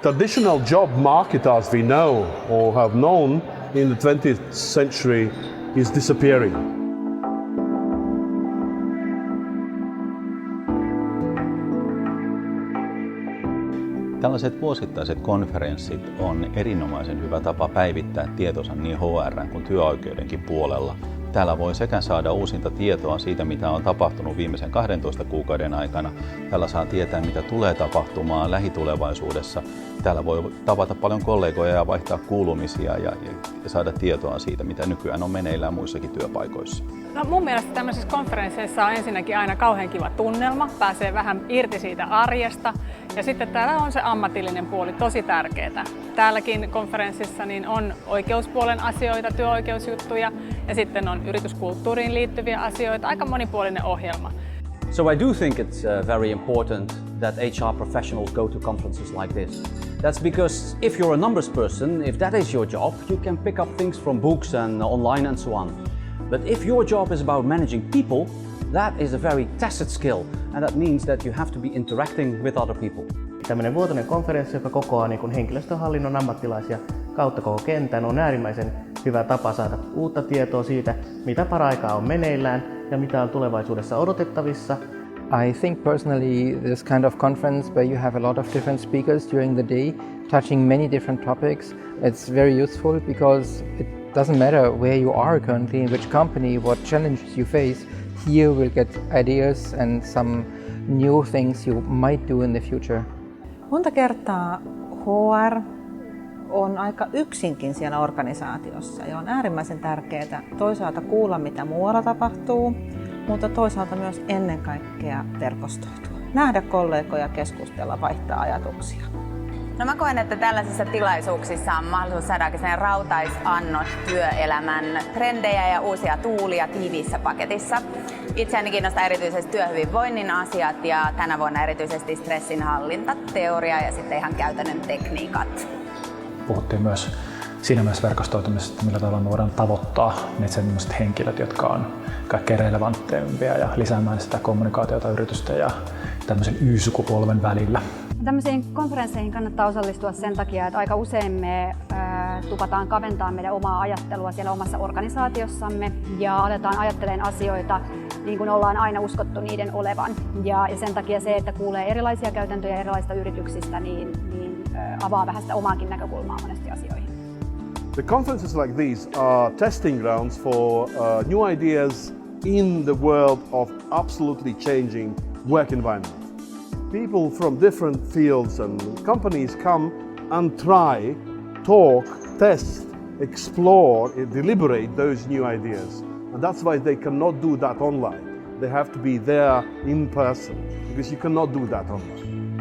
traditional job market as we know or have known in the 20th century is disappearing. Tällaiset vuosittaiset konferenssit on erinomaisen hyvä tapa päivittää tietonsa niin HR kuin työoikeudenkin puolella. Täällä voi sekä saada uusinta tietoa siitä, mitä on tapahtunut viimeisen 12 kuukauden aikana. Täällä saa tietää, mitä tulee tapahtumaan lähitulevaisuudessa. Täällä voi tavata paljon kollegoja ja vaihtaa kuulumisia ja saada tietoa siitä, mitä nykyään on meneillään muissakin työpaikoissa. No mun mielestä tämmöisissä konferensseissa on ensinnäkin aina kauhean kiva tunnelma, pääsee vähän irti siitä arjesta ja sitten täällä on se ammatillinen puoli tosi tärkeää. Täälläkin konferenssissa niin on oikeuspuolen asioita, työoikeusjuttuja ja sitten on yrityskulttuuriin liittyviä asioita, aika monipuolinen ohjelma. So I do think it's very important that HR professionals go to conferences like this. That's because if you're a numbers person, if that is your job, you can pick up things from books and online and so on. But if your job is about managing people, that is a very tacit skill, and that means that you have to be interacting with other people. Tämmöinen vuotuinen konferenssi, joka kokoaa niin henkilöstöhallinnon ammattilaisia kautta koko kentän, on äärimmäisen hyvä tapa saada uutta tietoa siitä, mitä paraikaa on meneillään ja mitä on tulevaisuudessa odotettavissa. I think personally this kind of conference where you have a lot of different speakers during the day touching many different topics, it's very useful because it doesn't matter where you are currently, in which company, what challenges you face, here we'll get ideas and some new things you might do in the future. Monta kertaa HR on aika yksinkin siellä organisaatiossa ja on äärimmäisen tärkeää toisaalta kuulla, mitä muualla tapahtuu, mutta toisaalta myös ennen kaikkea verkostoitua. Nähdä kollegoja, keskustella, vaihtaa ajatuksia. No mä koen, että tällaisissa tilaisuuksissa on mahdollisuus saada sellainen rautaisannos työelämän trendejä ja uusia tuulia tiiviissä paketissa. Itseäni kiinnostaa erityisesti työhyvinvoinnin asiat ja tänä vuonna erityisesti stressinhallinta, teoria ja sitten ihan käytännön tekniikat. Puhuttiin myös siinä mielessä verkostoitumisesta, millä tavalla me voidaan tavoittaa ne sellaiset henkilöt, jotka on kaikkein relevantteimpia ja lisäämään sitä kommunikaatiota yritysten ja tämmöisen Y-sukupolven välillä. Tämmöisiin konferensseihin kannattaa osallistua sen takia, että aika usein me tupataan kaventaa meidän omaa ajattelua siellä omassa organisaatiossamme ja aletaan ajattelemaan asioita niin kuin ollaan aina uskottu niiden olevan. Ja sen takia se, että kuulee erilaisia käytäntöjä erilaisista yrityksistä, niin avaa vähän sitä omaakin näkökulmaa monesti asioihin. The conferences like these are testing grounds for new ideas in the world of absolutely changing work environment. People from different fields and companies come and try, talk, test, explore, deliberate those new ideas. And that's why they cannot do that online. They have to be there in person because you cannot do that online.